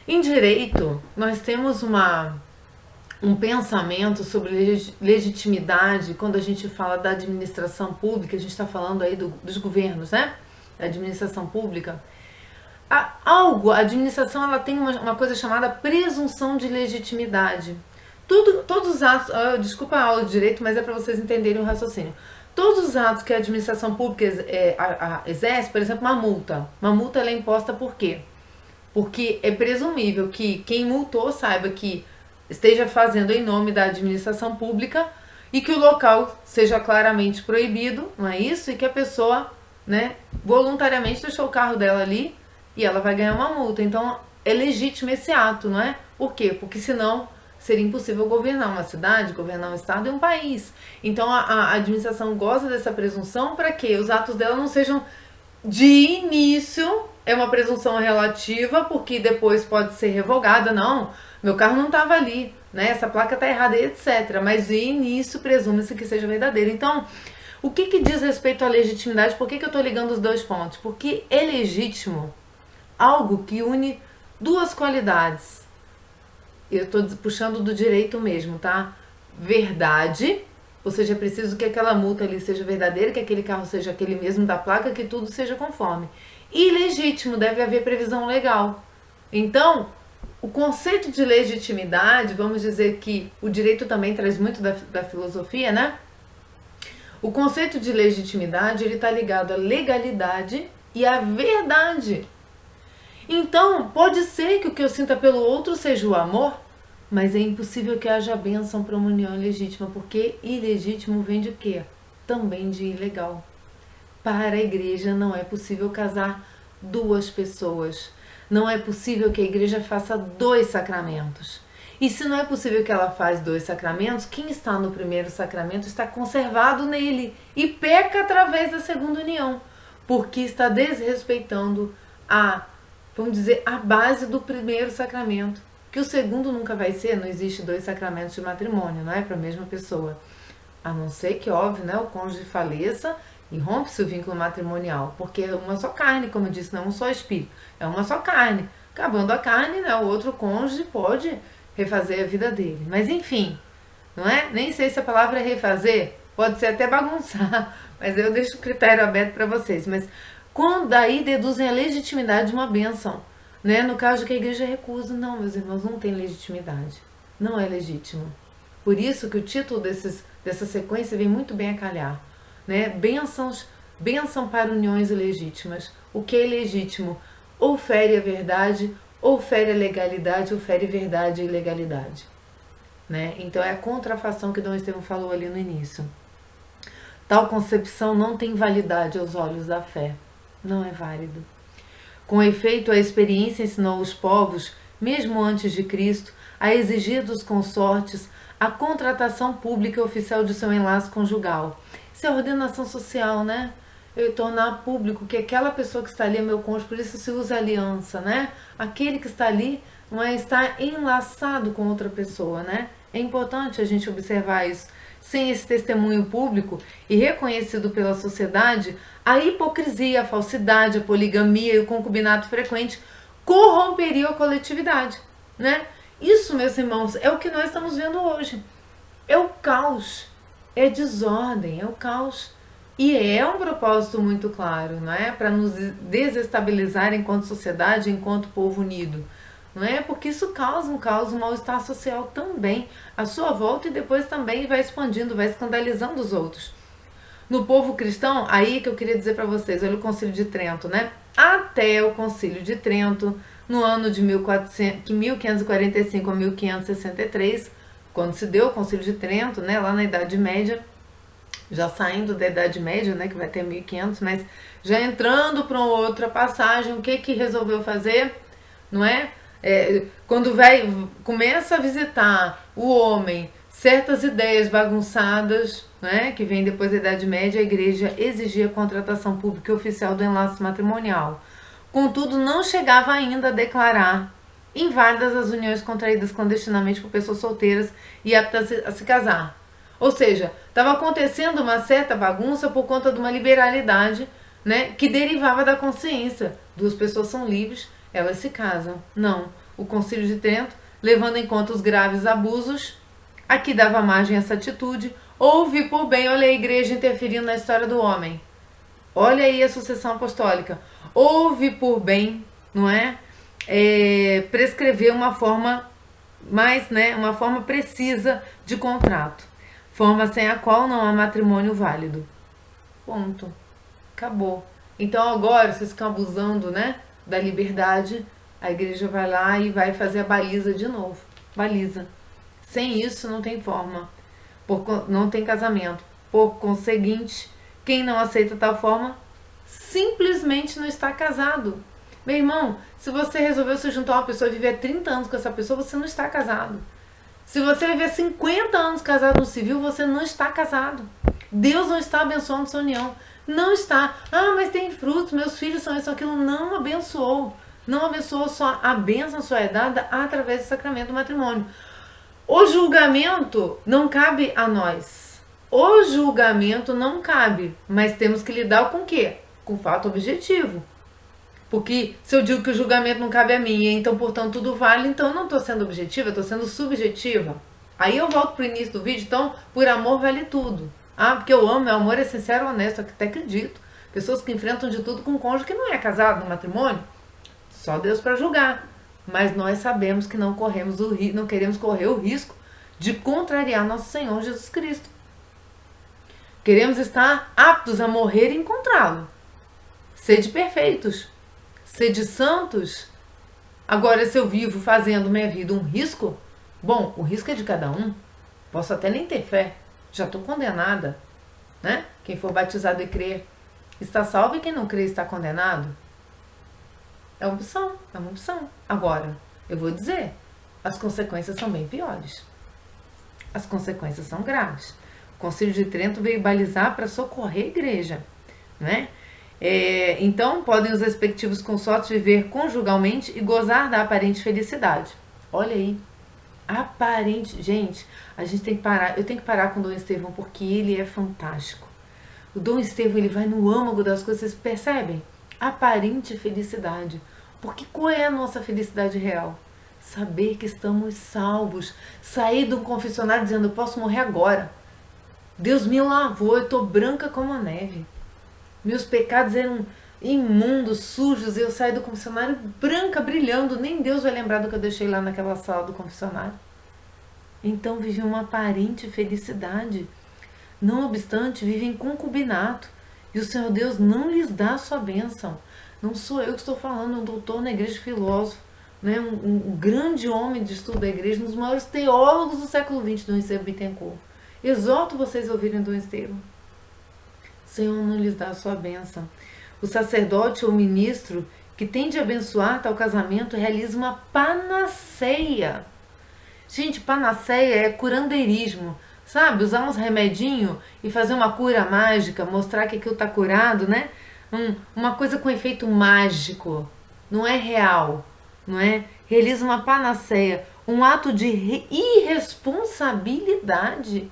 Em direito, nós temos um pensamento sobre legitimidade. Quando a gente fala da administração pública, a gente está falando aí dos governos, né? Da administração pública. A administração, ela tem uma coisa chamada presunção de legitimidade. Todos os atos, desculpa a aula de direito, mas é para vocês entenderem o raciocínio. Todos os atos que a administração pública exerce, por exemplo, uma multa ela é imposta por quê? Porque é presumível que quem multou saiba que esteja fazendo em nome da administração pública e que o local seja claramente proibido, não é isso? E que a pessoa, né, voluntariamente deixou o carro dela ali e ela vai ganhar uma multa. Então é legítimo esse ato, não é? Por quê? Porque senão seria impossível governar uma cidade, governar um estado e um país. Então a administração goza dessa presunção para que os atos dela não sejam de início, é uma presunção relativa, porque depois pode ser revogada. Não, meu carro não estava ali, né? Essa placa está errada, etc. Mas de início presume-se que seja verdadeiro. Então, o que diz respeito à legitimidade? Por que eu estou ligando os dois pontos? Porque é legítimo algo que une duas qualidades. Eu estou puxando do direito mesmo, tá? Verdade, ou seja, é preciso que aquela multa ali seja verdadeira, que aquele carro seja aquele mesmo da placa, que tudo seja conforme. E legítimo, deve haver previsão legal. Então, o conceito de legitimidade, vamos dizer que o direito também traz muito da filosofia, né? O conceito de legitimidade, ele está ligado à legalidade e à verdade. Então, pode ser que o que eu sinta pelo outro seja o amor, mas é impossível que haja bênção para uma união ilegítima, porque ilegítimo vem de quê? Também de ilegal. Para a igreja não é possível casar duas pessoas. Não é possível que a igreja faça dois sacramentos. E se não é possível que ela faça dois sacramentos, quem está no primeiro sacramento está conservado nele e peca através da segunda união, porque está desrespeitando vamos dizer, a base do primeiro sacramento, que o segundo nunca vai ser. Não existe dois sacramentos de matrimônio, não é para a mesma pessoa, a não ser que, óbvio, né, o cônjuge faleça e rompe-se o vínculo matrimonial, porque é uma só carne, como eu disse, não é um só espírito, é uma só carne. Acabando a carne, né, o outro cônjuge pode refazer a vida dele, mas enfim, não é? Nem sei se a palavra é refazer, pode ser até bagunçar, mas eu deixo o critério aberto para vocês. Mas quando daí deduzem a legitimidade de uma bênção, né? No caso que a igreja recusa, não, meus irmãos, não tem legitimidade, não é legítimo. Por isso que o título dessa sequência vem muito bem a calhar, né? Bênção para uniões ilegítimas. O que é legítimo? Ou fere a verdade, ou fere a legalidade, ou fere verdade e legalidade, né? Então é a contrafação que Dom Estevão falou ali no início. Tal concepção não tem validade aos olhos da fé. Não é válido. Com efeito, a experiência ensinou os povos, mesmo antes de Cristo, a exigir dos consortes a contratação pública e oficial de seu enlace conjugal. Isso é ordenação social, né? tornar público que aquela pessoa que está ali é meu cônjuge, por isso se usa aliança, né? Aquele que está ali não é estar enlaçado com outra pessoa, né? É importante a gente observar isso. Sem esse testemunho público e reconhecido pela sociedade, a hipocrisia, a falsidade, a poligamia e o concubinato frequente corromperiam a coletividade, né? Isso, meus irmãos, é o que nós estamos vendo hoje. É o caos, é desordem, é o caos. E é um propósito muito claro, não é? Para nos desestabilizar enquanto sociedade, enquanto povo unido. Não é? Porque isso causa um mal-estar social também à sua volta e depois também vai expandindo, vai escandalizando os outros. No povo cristão, aí que eu queria dizer para vocês, olha o Concílio de Trento, né? Até o Concílio de Trento, no ano de 1545 a 1563, quando se deu o Concílio de Trento, né, lá na Idade Média, já saindo da Idade Média, né, que vai ter 1500, mas já entrando para outra passagem, o que resolveu fazer, não é? Quando começa a visitar o homem certas ideias bagunçadas, né, que vem depois da Idade Média, a igreja exigia a contratação pública e oficial do enlace matrimonial. Contudo, não chegava ainda a declarar inválidas as uniões contraídas clandestinamente por pessoas solteiras e aptas a se casar. Ou seja, estava acontecendo uma certa bagunça por conta de uma liberalidade, né, que derivava da consciência. Duas pessoas são livres, elas se casam. Não. O Concílio de Trento, levando em conta os graves abusos, aqui dava margem a essa atitude, houve por bem, olha a igreja interferindo na história do homem. Olha aí a sucessão apostólica. Houve por bem, não é? Prescrever uma forma mais, né, uma forma precisa de contrato. Forma sem a qual não há matrimônio válido. Ponto. Acabou. Então agora vocês ficam abusando, né, da liberdade, a igreja vai lá e vai fazer a baliza de novo. Baliza. Sem isso não tem forma. Não tem casamento. Por conseguinte, quem não aceita tal forma simplesmente não está casado. Meu irmão, se você resolveu se juntar a uma pessoa e viver 30 anos com essa pessoa, você não está casado. Se você viver 50 anos casado no civil, você não está casado. Deus não está abençoando sua união. Não está. Ah, mas tem frutos, meus filhos são isso, aquilo. Não abençoou. Não abençoou, só a bênção só é dada através do sacramento do matrimônio. O julgamento não cabe a nós. O julgamento não cabe, mas temos que lidar com o quê? Com o fato objetivo. Porque se eu digo que o julgamento não cabe a mim, então, portanto, tudo vale, então eu não estou sendo objetiva, eu estou sendo subjetiva. Aí eu volto para o início do vídeo, então, por amor vale tudo. Ah, porque eu amo, meu amor é sincero, honesto, até acredito. Pessoas que enfrentam de tudo com um cônjuge que não é casado no matrimônio, só Deus para julgar. Mas nós sabemos que não queremos correr o risco de contrariar nosso Senhor Jesus Cristo. Queremos estar aptos a morrer e encontrá-lo. Sede perfeitos. Sede santos. Agora, se eu vivo fazendo minha vida um risco, bom, o risco é de cada um. Posso até nem ter fé. Já estou condenada, né? Quem for batizado e crer está salvo e quem não crê está condenado. É uma opção, é uma opção. Agora, eu vou dizer, as consequências são bem piores. As consequências são graves. O Concílio de Trento veio balizar para socorrer a igreja, né? Então, podem os respectivos consortes viver conjugalmente e gozar da aparente felicidade. Olha aí. Aparente. Gente, a gente tem que parar. Eu tenho que parar com o Dom Estevão porque ele é fantástico. O Dom Estevão, ele vai no âmago das coisas, vocês percebem? Aparente felicidade. Porque qual é a nossa felicidade real? Saber que estamos salvos. Sair do confessionário dizendo, eu posso morrer agora. Deus me lavou, eu estou branca como a neve. Meus pecados eram imundos, sujos, e eu saí do confessionário branca, brilhando. Nem Deus vai lembrar do que eu deixei lá naquela sala do confessionário. Então vivem uma aparente felicidade. Não obstante, vivem em concubinato. E o Senhor Deus não lhes dá a sua bênção. Não sou eu que estou falando, um doutor na igreja, filósofo, né? Um grande homem de estudo da igreja, um dos maiores teólogos do século XX, Dom Estevão Bittencourt. Exorto vocês a ouvirem Dom Estevão. O Senhor não lhes dá a sua bênção. O sacerdote ou ministro que tem de abençoar tal casamento realiza uma panaceia. Gente, panaceia é curandeirismo. sabe? Usar uns remedinhos e fazer uma cura mágica, mostrar que aquilo está curado, né? Uma coisa com efeito mágico, não é real, não é? Realiza uma panaceia, um ato de irresponsabilidade.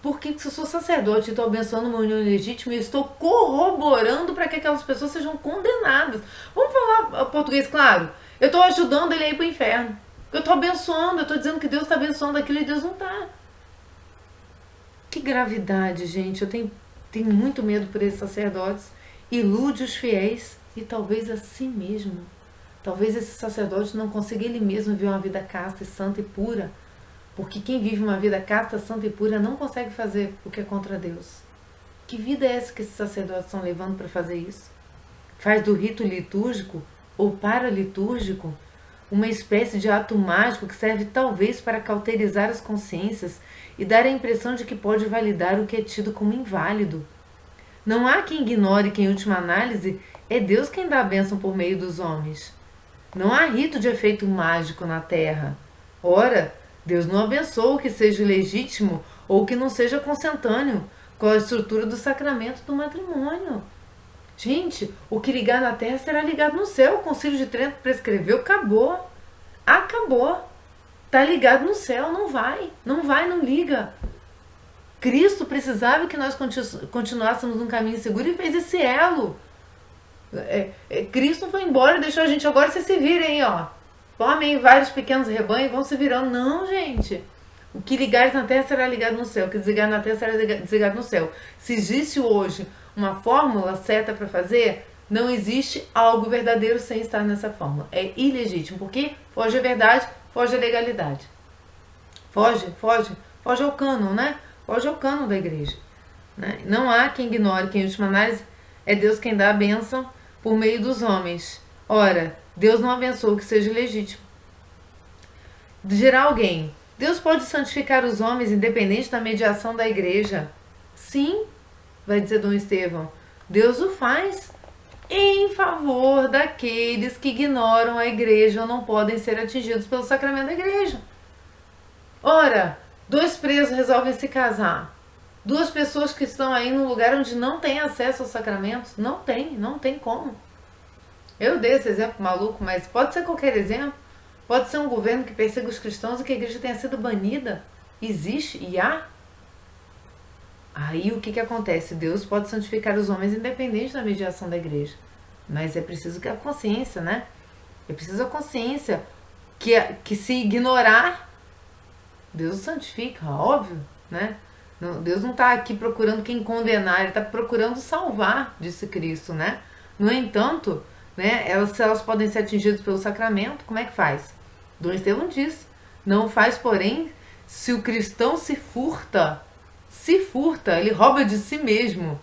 Porque se eu sou sacerdote e estou abençoando uma união legítima, eu estou corroborando para que aquelas pessoas sejam condenadas. Vamos falar português claro? Eu estou ajudando ele a ir para o inferno. Eu estou abençoando, eu estou dizendo que Deus está abençoando aquilo e Deus não está. Que gravidade, gente. Eu tenho muito medo por esses sacerdotes. Ilude os fiéis e talvez a si mesmo. Talvez esse sacerdote não consiga ele mesmo viver uma vida casta, santa e pura. Porque quem vive uma vida casta, santa e pura não consegue fazer o que é contra Deus. Que vida é essa que esses sacerdotes estão levando para fazer isso? Faz do rito litúrgico ou paralitúrgico uma espécie de ato mágico que serve talvez para cauterizar as consciências e dar a impressão de que pode validar o que é tido como inválido. Não há quem ignore que, em última análise, é Deus quem dá a bênção por meio dos homens. Não há rito de efeito mágico na terra. Ora, Deus não abençoa o que seja ilegítimo ou que não seja consentâneo com a estrutura do sacramento do matrimônio. Gente, o que ligar na terra será ligado no céu. O Concílio de Trento prescreveu, acabou. Acabou. Está ligado no céu, não vai. Não vai, não liga. Cristo precisava que nós continuássemos num caminho seguro e fez esse elo. Cristo não foi embora e deixou a gente, agora vocês se virem, ó. Formem vários pequenos rebanhos e vão se virando. Não, gente. O que ligares na terra será ligado no céu. O que desligar na terra será desligado no céu. Se existe hoje uma fórmula certa para fazer, não existe algo verdadeiro sem estar nessa fórmula. É ilegítimo, porque foge à verdade, foge à legalidade. Foge ao cânon, né? Foge ao cânon da igreja. Né? Não há quem ignore que, em última análise, é Deus quem dá a bênção por meio dos homens. Ora, Deus não abençoa o que seja legítimo. Dirá alguém, Deus pode santificar os homens independente da mediação da igreja? Sim, vai dizer Dom Estevão, Deus o faz em favor daqueles que ignoram a igreja ou não podem ser atingidos pelo sacramento da igreja. Ora, 2 presos resolvem se casar. 2 pessoas que estão aí num lugar onde não tem acesso aos sacramentos. Não tem como. Eu dei esse exemplo maluco, mas pode ser qualquer exemplo. Pode ser um governo que persegue os cristãos e que a igreja tenha sido banida. Existe e há. Aí o que acontece? Deus pode santificar os homens independente da mediação da igreja. Mas é preciso que a consciência, né? É preciso a consciência que se ignorar, Deus o santifica, óbvio, né? Deus não está aqui procurando quem condenar, Ele está procurando salvar, disse Cristo, né? No entanto, né, se elas podem ser atingidas pelo sacramento, como é que faz? Dom Estevão diz, não faz, porém, se o cristão se furta, ele rouba de si mesmo,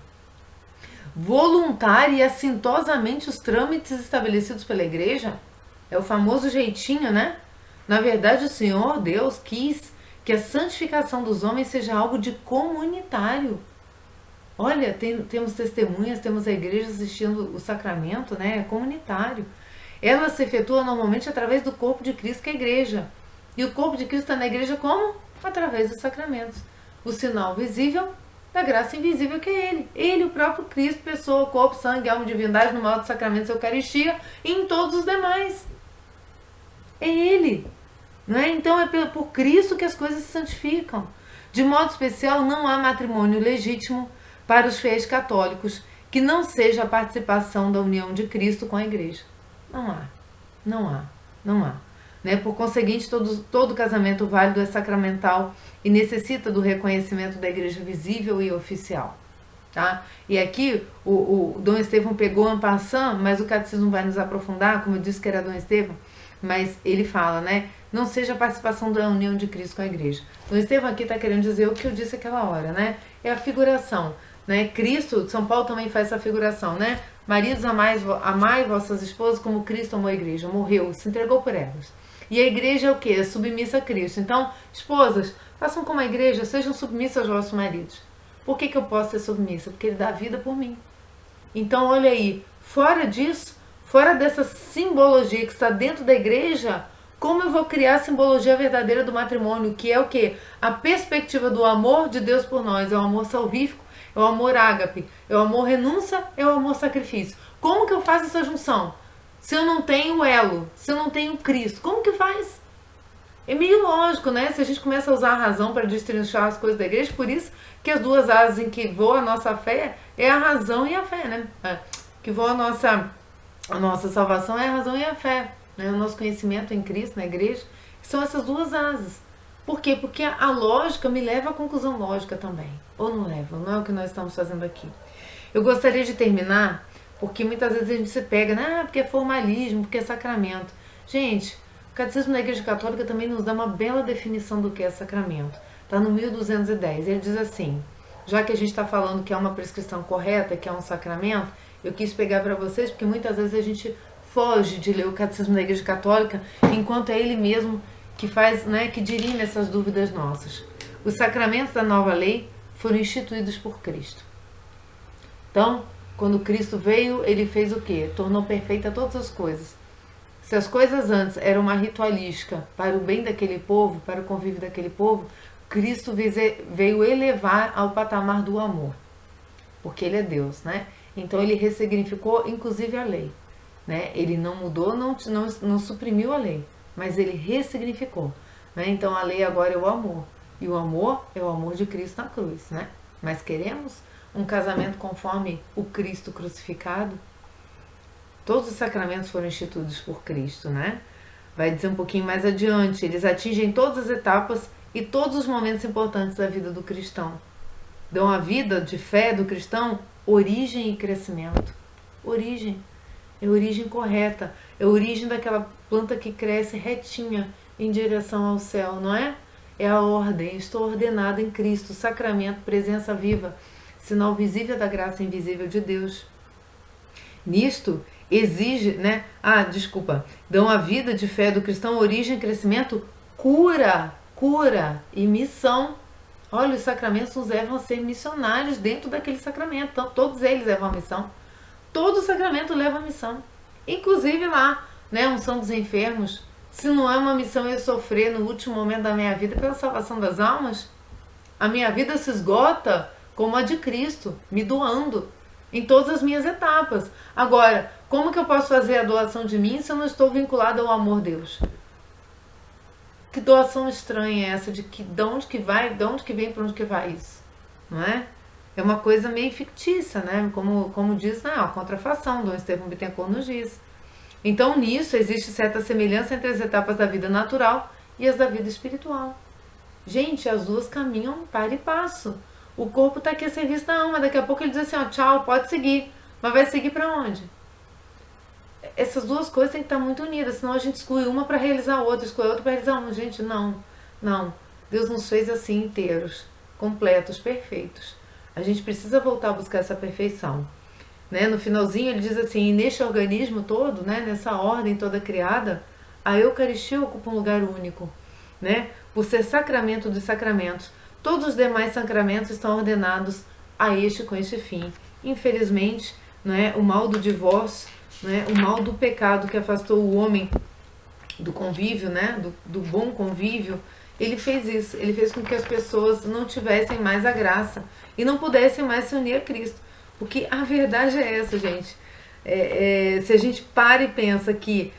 voluntária e assintosamente os trâmites estabelecidos pela igreja, é o famoso jeitinho, né? Na verdade, o Senhor Deus quis que a santificação dos homens seja algo de comunitário. Olha, temos testemunhas, temos a igreja assistindo o sacramento, né? É comunitário. Ela se efetua normalmente através do corpo de Cristo, que é a igreja. E o corpo de Cristo está na igreja como? Através dos sacramentos. O sinal visível da graça invisível que é Ele. Ele, o próprio Cristo, pessoa, corpo, sangue, alma e divindade, no modo dos sacramentos da Eucaristia e em todos os demais. É Ele. Não é? Então é por Cristo que as coisas se santificam. De modo especial, não há matrimônio legítimo para os fiéis católicos que não seja a participação da união de Cristo com a igreja. Não há. Né? Por conseguinte, todo casamento válido é sacramental e necessita do reconhecimento da igreja visível e oficial. Tá? E aqui o Dom Estevão pegou en passant, mas o catecismo vai nos aprofundar, como eu disse que era Dom Estevão, mas ele fala, né? Não seja a participação da união de Cristo com a igreja. Dom Estevão aqui está querendo dizer o que eu disse aquela hora, né? É a figuração, né? Cristo, São Paulo também faz essa figuração, né? Maridos, amai vossas esposas como Cristo amou a igreja, morreu, se entregou por elas. E a igreja é o quê? É submissa a Cristo. Então, esposas, façam como a igreja, sejam submissas aos vossos maridos. Por que eu posso ser submissa? Porque Ele dá a vida por mim. Então, olha aí, fora disso, fora dessa simbologia que está dentro da igreja, Como eu vou criar a simbologia verdadeira do matrimônio, que é o quê? A perspectiva do amor de Deus por nós, é o amor salvífico, é o amor ágape, é o amor renúncia, é o amor sacrifício. Como que eu faço essa junção? Se eu não tenho elo, se eu não tenho Cristo, como que faz? É meio lógico, né? Se a gente começa a usar a razão para destrinchar as coisas da igreja, por isso que as duas asas em que voa a nossa fé é a razão e a fé, né? Que voa a nossa salvação é a razão e a fé, né? O nosso conhecimento em Cristo, na igreja, são essas duas asas. Por quê? Porque a lógica me leva à conclusão lógica também. Ou não leva? Não é o que nós estamos fazendo aqui. Eu gostaria de terminar, porque muitas vezes a gente se pega, né? Porque é formalismo, porque é sacramento. Gente, o Catecismo da Igreja Católica também nos dá uma bela definição do que é sacramento. Está no 1210. Ele diz assim, já que a gente está falando que é uma prescrição correta, que é um sacramento, eu quis pegar para vocês, porque muitas vezes a gente foge de ler o Catecismo da Igreja Católica, enquanto é ele mesmo que faz, né, que dirime essas dúvidas nossas. Os sacramentos da nova lei foram instituídos por Cristo. Então, quando Cristo veio, ele fez o quê? Tornou perfeita todas as coisas. Se as coisas antes eram uma ritualística para o bem daquele povo, para o convívio daquele povo, Cristo veio elevar ao patamar do amor, porque ele é Deus, né? Então ele ressignificou inclusive a lei, né? Ele não mudou, não suprimiu a lei, mas ele ressignificou, né? Então a lei agora é o amor, e o amor é o amor de Cristo na cruz, né? Mas queremos um casamento conforme o Cristo crucificado? Todos os sacramentos foram instituídos por Cristo, né? Vai dizer um pouquinho mais adiante, eles atingem todas as etapas e todos os momentos importantes da vida do cristão. Dão à vida de fé do cristão origem e crescimento. Origem. É a origem correta. É a origem daquela planta que cresce retinha em direção ao céu, não é? É a ordem. Estou ordenada em Cristo. Sacramento, presença viva. Sinal visível da graça invisível de Deus. Nisto exige, né? Dão à vida de fé do cristão origem, crescimento, cura e missão. Olha, os sacramentos nos levam a ser missionários dentro daquele sacramento. Então, todos eles levam a missão. Todo sacramento leva a missão. Inclusive lá, né? Unção dos enfermos. Se não é uma missão eu sofrer no último momento da minha vida pela salvação das almas, a minha vida se esgota como a de Cristo, me doando em todas as minhas etapas. Agora, como que eu posso fazer a doação de mim se eu não estou vinculada ao amor de Deus? Que doação estranha é essa de onde que vai, de onde que vem, para onde que vai isso? Não é? É uma coisa meio fictícia, né? Como diz, a contrafação, Dom Estevão Bittencourt nos diz. Então, nisso existe certa semelhança entre as etapas da vida natural e as da vida espiritual. Gente, as duas caminham par e passo. O corpo está aqui a serviço da alma. Daqui a pouco ele diz assim, tchau, pode seguir. Mas vai seguir para onde? Essas duas coisas têm que estar muito unidas, senão a gente exclui uma para realizar a outra, exclui a outra para realizar uma. Gente, não. Deus nos fez assim inteiros, completos, perfeitos. A gente precisa voltar a buscar essa perfeição. Né? No finalzinho ele diz assim, neste organismo todo, né? Nessa ordem toda criada, a Eucaristia ocupa um lugar único. Né? Por ser sacramento dos sacramentos, todos os demais sacramentos estão ordenados a este com este fim. Infelizmente, né, o mal do divórcio, né, o mal do pecado que afastou o homem do convívio, né, do bom convívio, ele fez isso. Ele fez com que as pessoas não tivessem mais a graça e não pudessem mais se unir a Cristo. Porque a verdade é essa, gente. Se a gente para e pensa que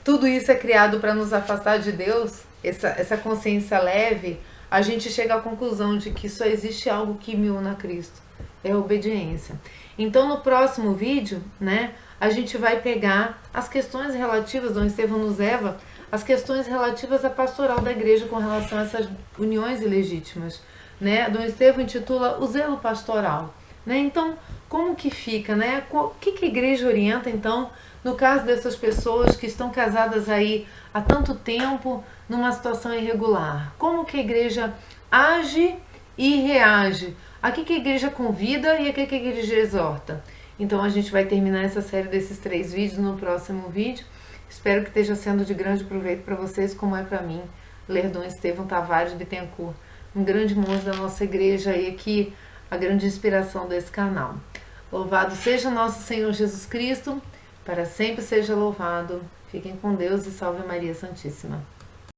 tudo isso é criado para nos afastar de Deus, essa consciência leve, a gente chega à conclusão de que só existe algo que me une a Cristo. É a obediência. Então, no próximo vídeo, né, a gente vai pegar as questões relativas, Dom Estevão nos leva, as questões relativas à pastoral da igreja com relação a essas uniões ilegítimas. Né? Dom Estevão intitula o zelo pastoral. Né? Então, como que fica? Né? O que a igreja orienta, então, no caso dessas pessoas que estão casadas aí há tanto tempo, numa situação irregular? Como que a igreja age e reage? A que a igreja convida e a que a igreja exorta? Então a gente vai terminar essa série desses 3 vídeos no próximo vídeo. Espero que esteja sendo de grande proveito para vocês, como é para mim, ler Dom Estevão Tavares Bittencourt, um grande monge da nossa igreja e aqui a grande inspiração desse canal. Louvado seja nosso Senhor Jesus Cristo, para sempre seja louvado. Fiquem com Deus e salve Maria Santíssima.